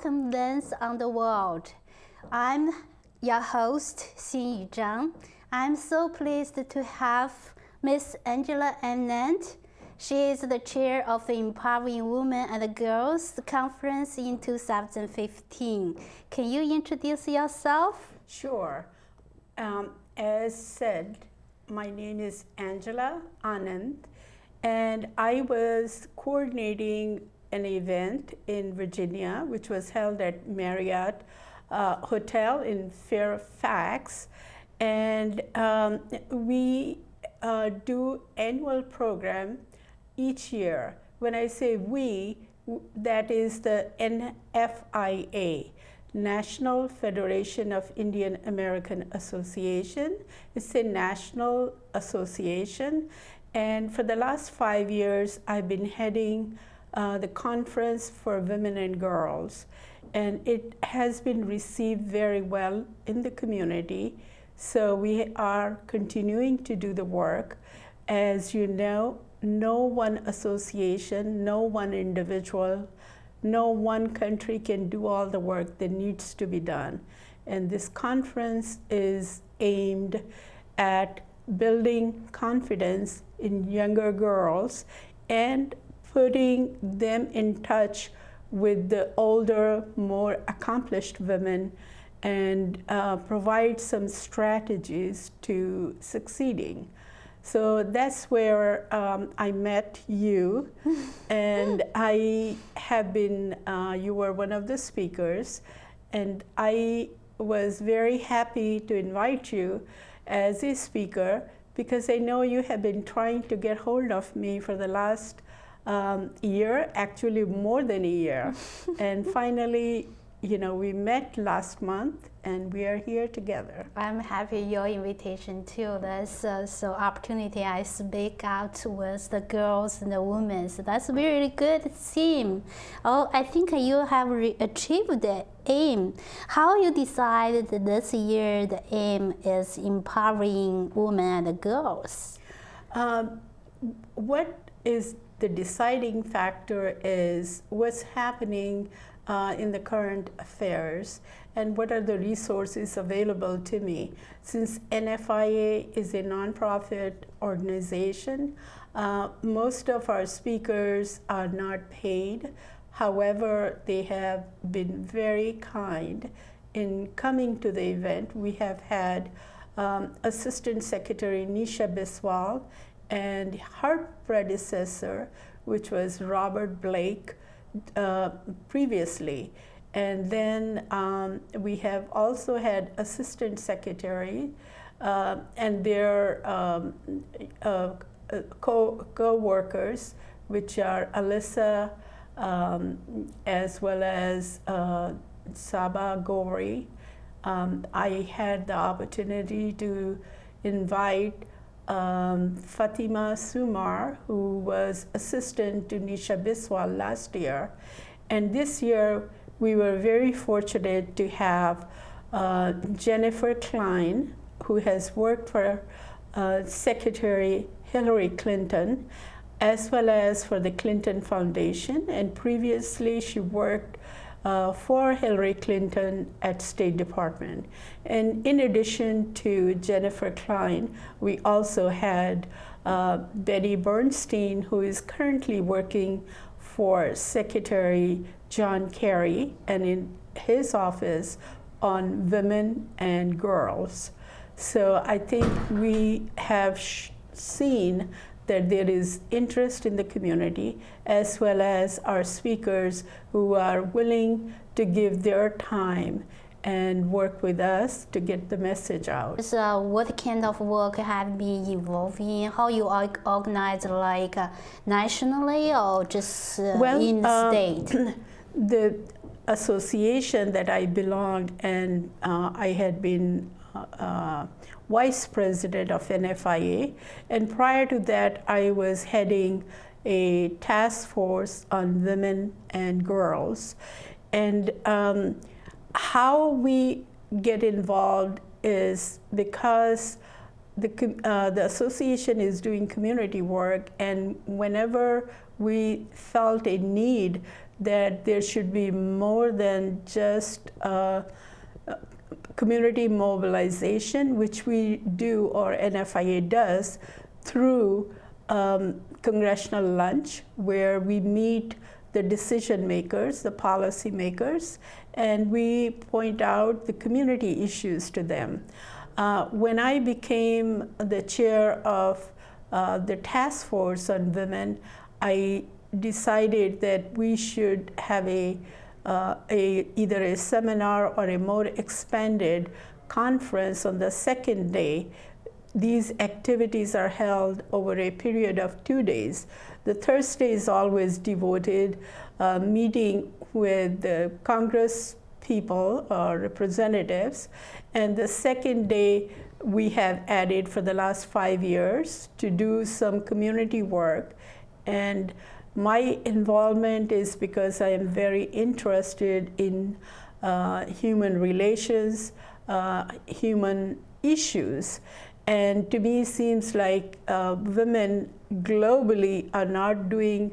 quantum lens on the world. I'm your host, Xinyu Zhang. I'm so pleased to have Miss Angela Anand. She is the chair of the Empowering Women and Girls Conference in 2015. Can you introduce yourself? Sure. As said, my name is Angela Anand, and I was coordinating an event in Virginia, which was held at Marriott Hotel in Fairfax. And we do annual program each year. When I say we, that is the NFIA, National Federation of Indian American Association. It's a national association, and for the last 5 years I've been heading the conference for women and girls, and it has been received very well in the community. So we are continuing to do the work. As you know, no one association, no one individual, no one country can do all the work that needs to be done. And this conference is aimed at building confidence in younger girls and putting them in touch with the older, more accomplished women, and provide some strategies to succeeding. So that's where I met you, and I have been, you were one of the speakers, and I was very happy to invite you as a speaker because I know you have been trying to get hold of me for the last year, actually more than a year. And finally, you know, we met last month and we are here together. I'm happy your invitation too. That's so opportunity I speak out with the girls and the women. So that's a really good theme. Oh, I think you have achieved the aim. How you decided this year the aim is empowering women and girls? What is the deciding factor is what's happening in the current affairs and what are the resources available to me. Since NFIA is a nonprofit organization, most of our speakers are not paid. However, they have been very kind in coming to the event. We have had Assistant Secretary Nisha Biswal and her predecessor, which was Robert Blake, previously. And then we have also had Assistant Secretary and their co-workers, which are Alyssa as well as Saba Gori. I had the opportunity to invite Fatima Sumar, who was assistant to Nisha Biswal last year. And this year, we were very fortunate to have Jennifer Klein, who has worked for Secretary Hillary Clinton, as well as for the Clinton Foundation. And previously, she worked for Hillary Clinton at State Department. And in addition to Jennifer Klein, we also had Betty Bernstein, who is currently working for Secretary John Kerry and in his office on women and girls. So I think we have seen that there is interest in the community, as well as our speakers who are willing to give their time and work with us to get the message out. So what kind of work have been evolving? How you organize, like nationally or just in the state? The association that I belonged and I had been vice president of NFIA, and prior to that I was heading a task force on women and girls. And how we get involved is because the association is doing community work, and whenever we felt a need that there should be more than just community mobilization, which we do, or NFIA does, through congressional lunch, where we meet the decision makers, the policy makers, and we point out the community issues to them. When I became the chair of the task force on women, I decided that we should have either a seminar or a more expanded conference on the second day. These activities are held over a period of 2 days. The Thursday is always devoted meeting with the Congress people or representatives, and the second day we have added for the last 5 years to do some community work. And my involvement is because I am very interested in human relations, human issues. And to me, it seems like women globally are not doing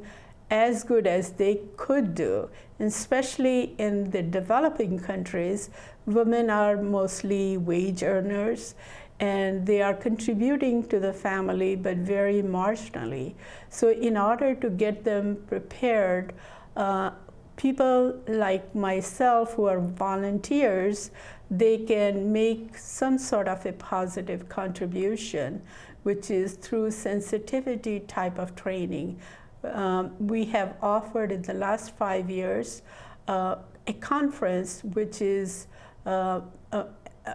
as good as they could do. And especially in the developing countries, women are mostly wage earners, and they are contributing to the family, but very marginally. So in order to get them prepared, people like myself who are volunteers, they can make some sort of a positive contribution, which is through sensitivity type of training. We have offered in the last 5 years a conference which is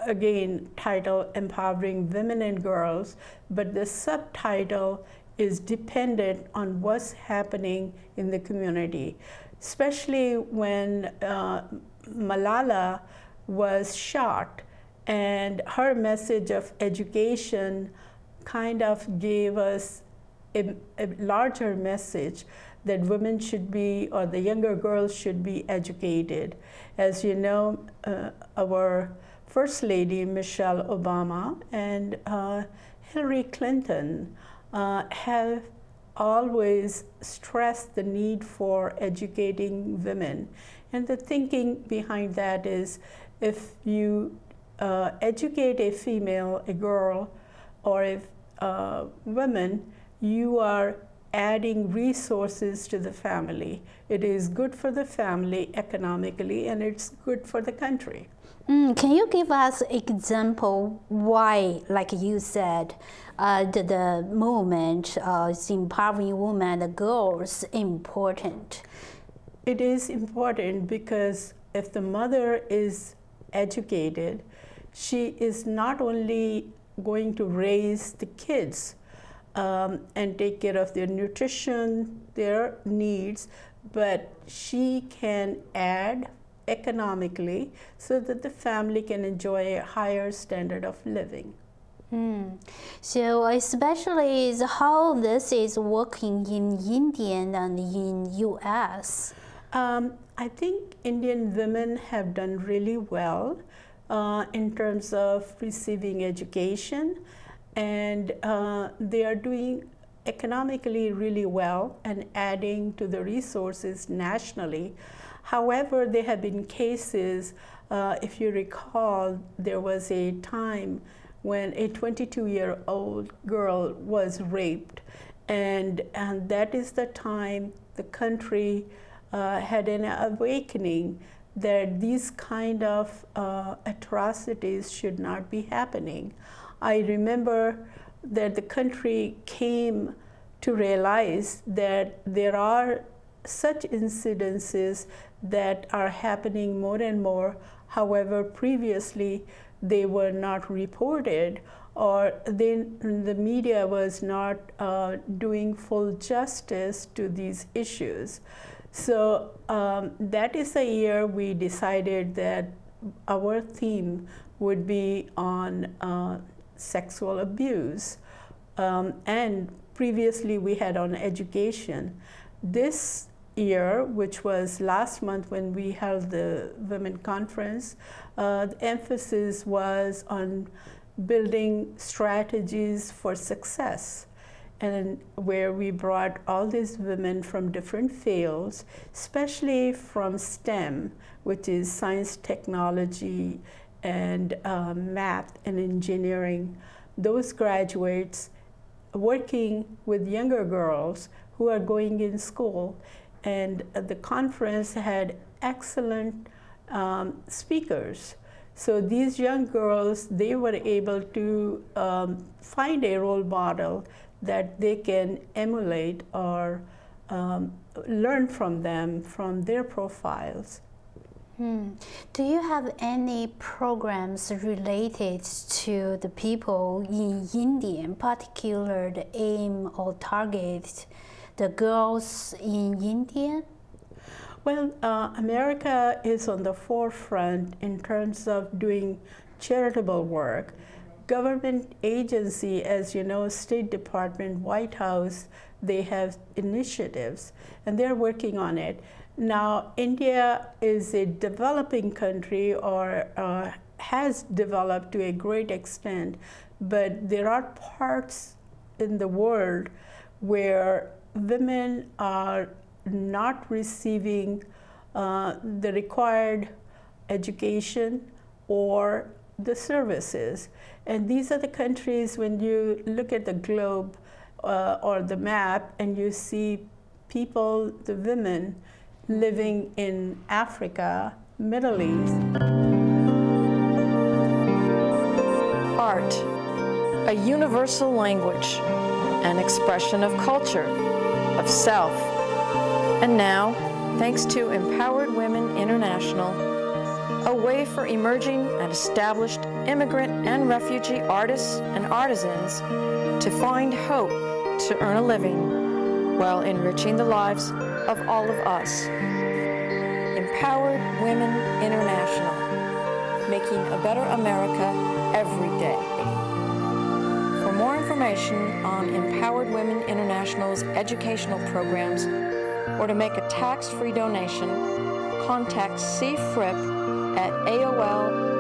again titled Empowering Women and Girls, but the subtitle is dependent on what's happening in the community, especially when Malala was shot, and her message of education kind of gave us a larger message that women should be, or the younger girls should be, educated. As you know, our First Lady Michelle Obama and Hillary Clinton have always stressed the need for educating women. And the thinking behind that is, if you educate a female, a girl, or a woman, you are adding resources to the family. It is good for the family economically, and it's good for the country. Can you give us an example why, like you said, the movement is empowering women and girls important? It is important because if the mother is educated, she is not only going to raise the kids and take care of their nutrition, their needs, but she can add economically so that the family can enjoy a higher standard of living. So especially is how this is working in India and in US. I think Indian women have done really well in terms of receiving education, and they are doing economically really well and adding to the resources nationally. However, there have been cases, if you recall, there was a time when a 22-year-old girl was raped, and that is the time the country had an awakening that these kind of atrocities should not be happening. I remember that the country came to realize that there are such incidences that are happening more and more. However, previously they were not reported, or the media was not doing full justice to these issues. So that is the year we decided that our theme would be on sexual abuse. And previously we had on education. This year, which was last month when we held the Women Conference, the emphasis was on building strategies for success, and where we brought all these women from different fields, especially from STEM, which is science, technology, and math and engineering. Those graduates working with younger girls who are going in school. And the conference had excellent speakers. So these young girls, they were able to find a role model that they can emulate or learn from them, from their profiles. Do you have any programs related to the people in India, in particular the aim or target the girls in India? Well, America is on the forefront in terms of doing charitable work. Government agency, as you know, State Department, White House, they have initiatives and they're working on it. Now, India is a developing country, or has developed to a great extent, but there are parts in the world where women are not receiving the required education or the services. And these are the countries, when you look at the globe or the map and you see people, the women, living in Africa, Middle East. Art, a universal language, an expression of culture, of self. And now, thanks to Empowered Women International, a way for emerging and established immigrant and refugee artists and artisans to find hope to earn a living while enriching the lives of all of us. Empowered Women International, making a better America every day. For more information on Empowered Women International's educational programs, or to make a tax-free donation, contact cfrip at aol.com.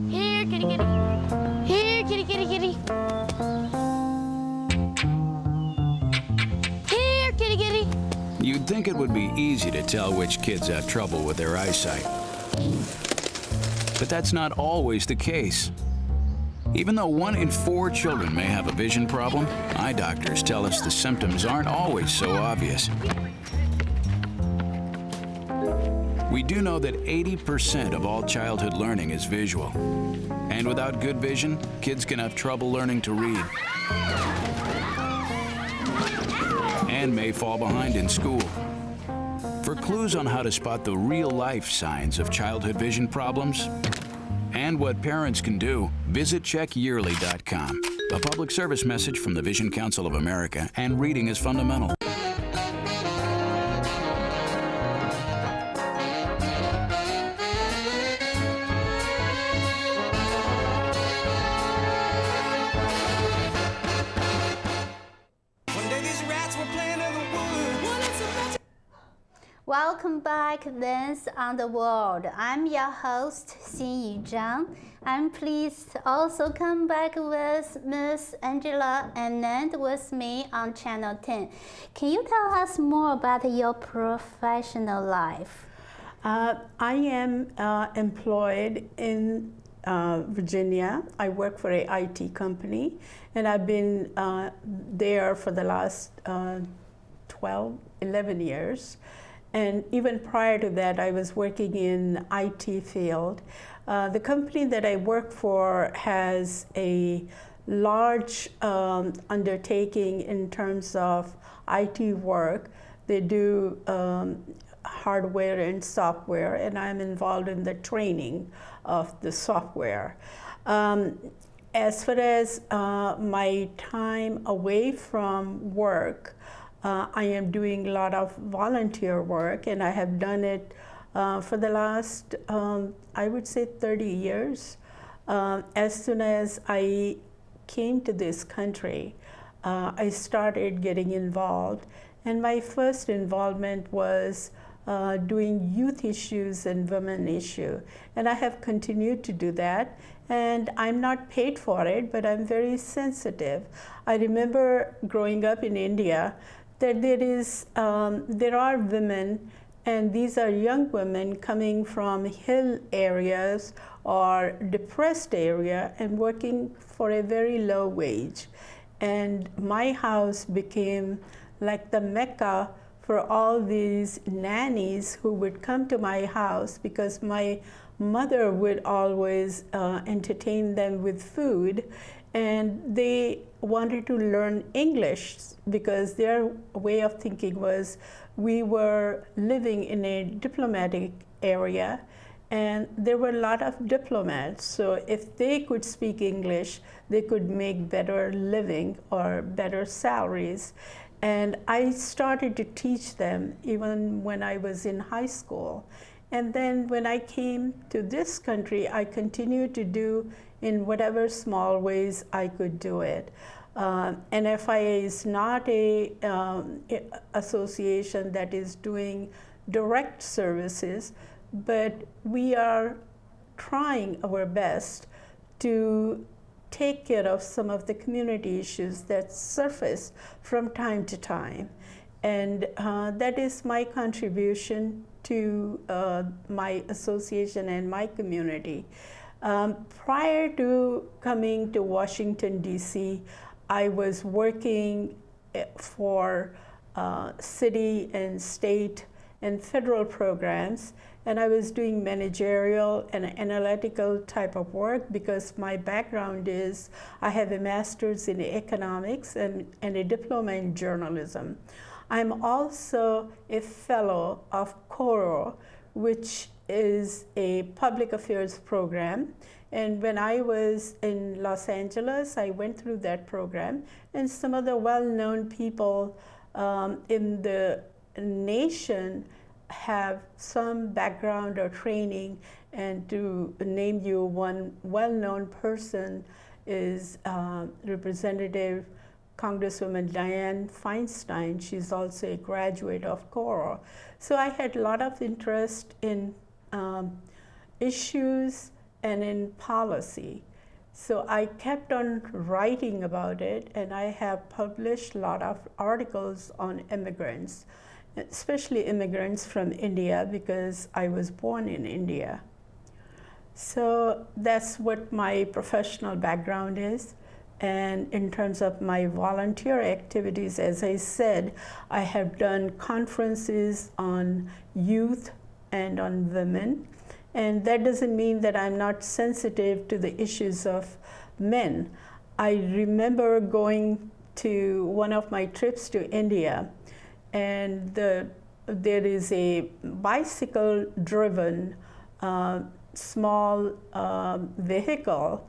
Here, kitty, kitty. Here, kitty, kitty, kitty. Here, kitty, kitty. You'd think it would be easy to tell which kids have trouble with their eyesight. But that's not always the case. Even though 1 in 4 children may have a vision problem, eye doctors tell us the symptoms aren't always so obvious. We do know that 80% of all childhood learning is visual. And without good vision, kids can have trouble learning to read and may fall behind in school. For clues on how to spot the real-life signs of childhood vision problems and what parents can do, visit checkyearly.com. A public service message from the Vision Council of America, and reading is fundamental. Welcome back, Dance on the World. I'm your host, Xinyu Zhang. I'm pleased to also come back with Miss Angela Anand with me on Channel 10. Can you tell us more about your professional life? I am employed in Virginia. I work for an IT company, and I've been there for the last 11 years. And even prior to that, I was working in IT field. The company that I work for has a large undertaking in terms of IT work. They do hardware and software, and I'm involved in the training of the software. As far as my time away from work, I am doing a lot of volunteer work, and I have done it for the last, I would say 30 years. As soon as I came to this country, I started getting involved. And my first involvement was doing youth issues and women issue. And I have continued to do that. And I'm not paid for it, but I'm very sensitive. I remember growing up in India that there are women, and these are young women coming from hill areas or depressed area and working for a very low wage. And my house became like the Mecca for all these nannies who would come to my house, because my mother would always entertain them with food, and they wanted to learn English because their way of thinking was we were living in a diplomatic area and there were a lot of diplomats. So if they could speak English, they could make better living or better salaries. And I started to teach them even when I was in high school. And then when I came to this country, I continued to do in whatever small ways I could do it. NFIA is not a association that is doing direct services, but we are trying our best to take care of some of the community issues that surface from time to time. And that is my contribution to my association and my community. Prior to coming to Washington, D.C., I was working for city and state and federal programs, and I was doing managerial and analytical type of work because my background is I have a master's in economics and a diploma in journalism. I'm also a fellow of CORO, which is a public affairs program. And when I was in Los Angeles, I went through that program, and some of the well-known people in the nation have some background or training. And to name you one well-known person is Representative Congresswoman Dianne Feinstein. She's also a graduate of CORO. So I had a lot of interest in issues and in policy. So I kept on writing about it, and I have published a lot of articles on immigrants, especially immigrants from India, because I was born in India. So that's what my professional background is. And in terms of my volunteer activities, as I said, I have done conferences on youth and on women. And that doesn't mean that I'm not sensitive to the issues of men. I remember going to one of my trips to India, and there is a bicycle-driven small vehicle,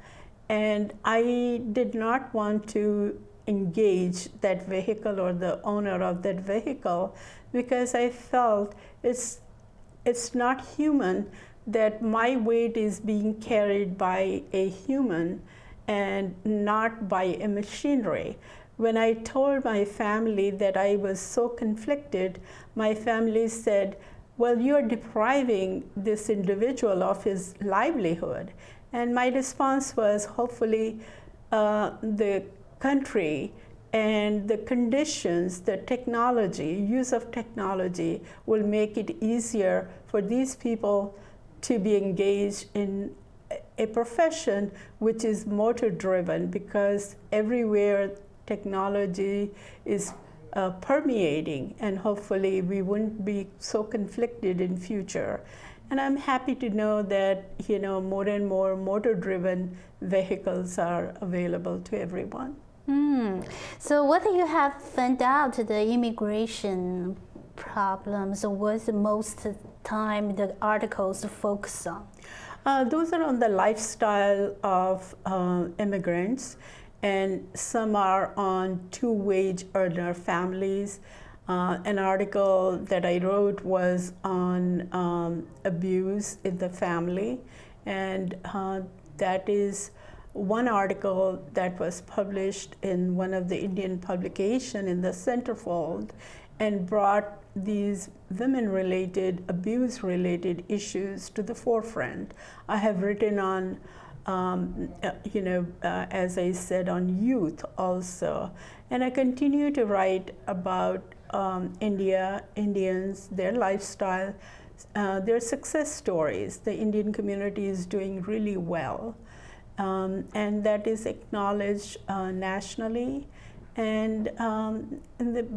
and I did not want to engage that vehicle or the owner of that vehicle because I felt it's not human that my weight is being carried by a human and not by a machinery. When I told my family that I was so conflicted, my family said, well, you're depriving this individual of his livelihood. And my response was, hopefully the country and the conditions, the technology, use of technology will make it easier for these people to be engaged in a profession which is motor driven, because everywhere technology is permeating, and hopefully we wouldn't be so conflicted in future. And I'm happy to know that more and more motor driven vehicles are available to everyone. So what you have found out the immigration problems, was the most time the articles focus on? Those are on the lifestyle of immigrants, and some are on two-wage earner families. An article that I wrote was on abuse in the family, and that is one article that was published in one of the Indian publications in the centerfold, and brought these women-related, abuse-related issues to the forefront. I have written on, as I said, on youth also, and I continue to write about Indians, their lifestyle, their success stories. The Indian community is doing really well, and that is acknowledged nationally and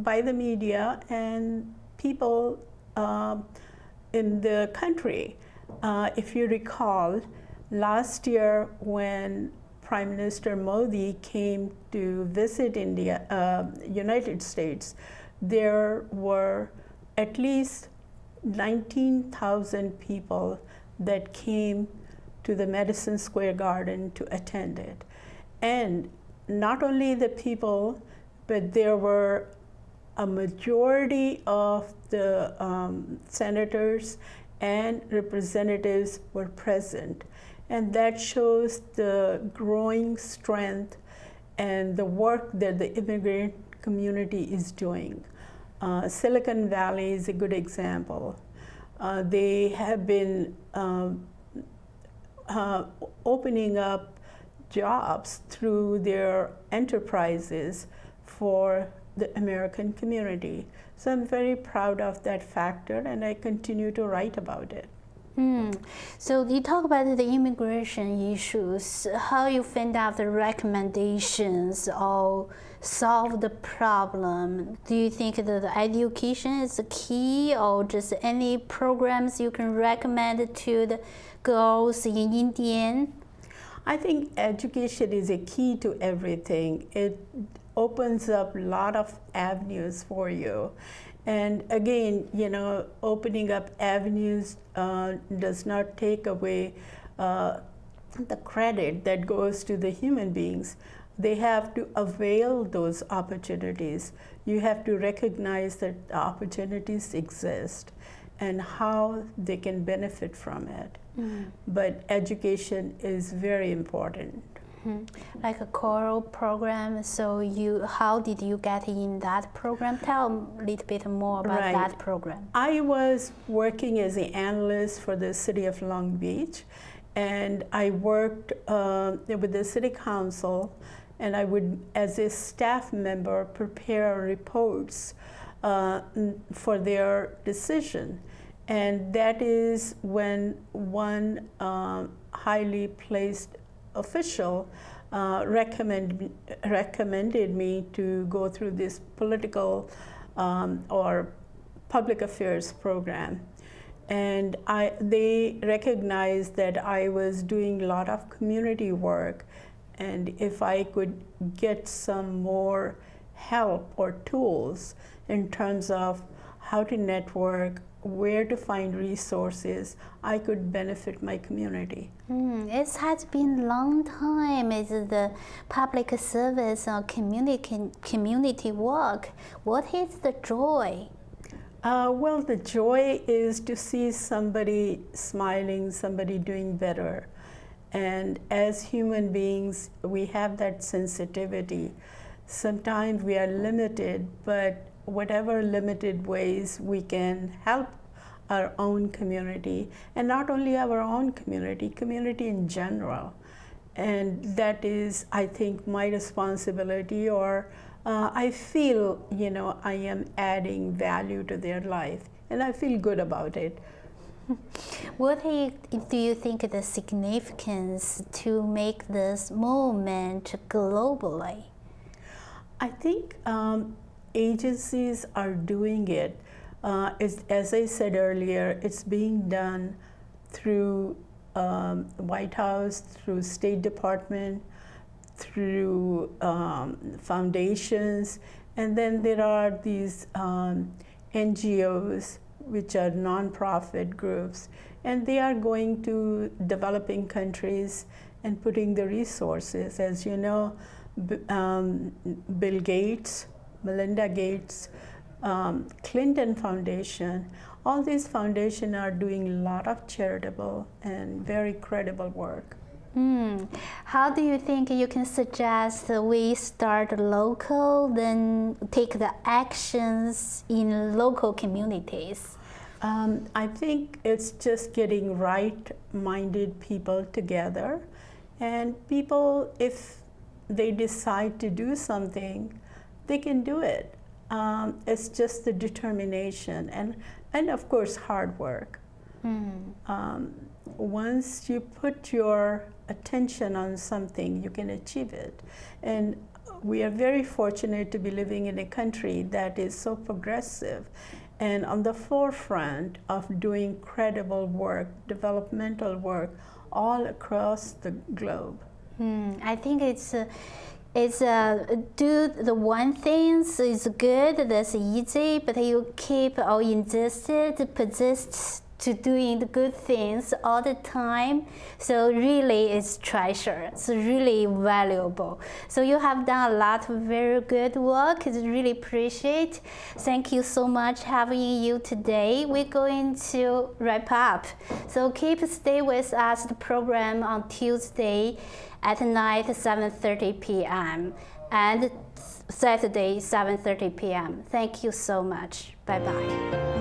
by the media and people in the country. If you recall, last year when Prime Minister Modi came to visit United States, there were at least 19,000 people that came to the Madison Square Garden to attend it. And not only the people, but there were a majority of the senators and representatives were present. And that shows the growing strength and the work that the immigrant community is doing. Silicon Valley is a good example. They have been opening up jobs through their enterprises for the American community. So I'm very proud of that factor, and I continue to write about it. So you talk about the immigration issues, how you find out the recommendations or solve the problem. Do you think that the education is the key, or just any programs you can recommend to the girls in Indian? I think education is a key to everything. It opens up a lot of avenues for you. And again, opening up avenues does not take away the credit that goes to the human beings. They have to avail those opportunities. You have to recognize that the opportunities exist and how they can benefit from it. But education is very important. Like a choral program, so how did you get in that program? Tell a little bit more about that program. I was working as an analyst for the city of Long Beach, and I worked with the city council, and I would, as a staff member, prepare reports for their decision. And that is when one highly placed official recommended me to go through this political or public affairs program. And they recognized that I was doing a lot of community work, and if I could get some more help or tools in terms of how to network, where to find resources, I could benefit my community. It has been a long time as the public service or community work. What is the joy? Well, the joy is to see somebody smiling, somebody doing better. And as human beings, we have that sensitivity. Sometimes we are limited, but whatever limited ways we can help our own community, and not only our own community in general. And that is, I think, my responsibility, or I feel, I am adding value to their life, and I feel good about it. What do you think the significance to make this movement globally? I think agencies are doing it. As I said earlier, it's being done through White House, through State Department, through foundations, and then there are these NGOs, which are nonprofit groups, and they are going to developing countries and putting the resources. As you know, Bill Gates, Melinda Gates, Clinton Foundation. All these foundations are doing a lot of charitable and very credible work. How do you think you can suggest we start local, then take the actions in local communities? I think it's just getting right-minded people together, and people, if they decide to do something, they can do it. It's just the determination and of course hard work. Once you put your attention on something, you can achieve it. And we are very fortunate to be living in a country that is so progressive and on the forefront of doing credible work, developmental work, all across the globe. I think it's do the one thing is good, that's easy, but you keep or persist to doing the good things all the time. So really it's treasure. It's really valuable. So you have done a lot of very good work. It's really appreciate. Thank you so much having you today. We're going to wrap up. So stay with us, the program on Tuesday at night 7:30 p.m. and Saturday 7:30 p.m. Thank you so much. Bye-bye.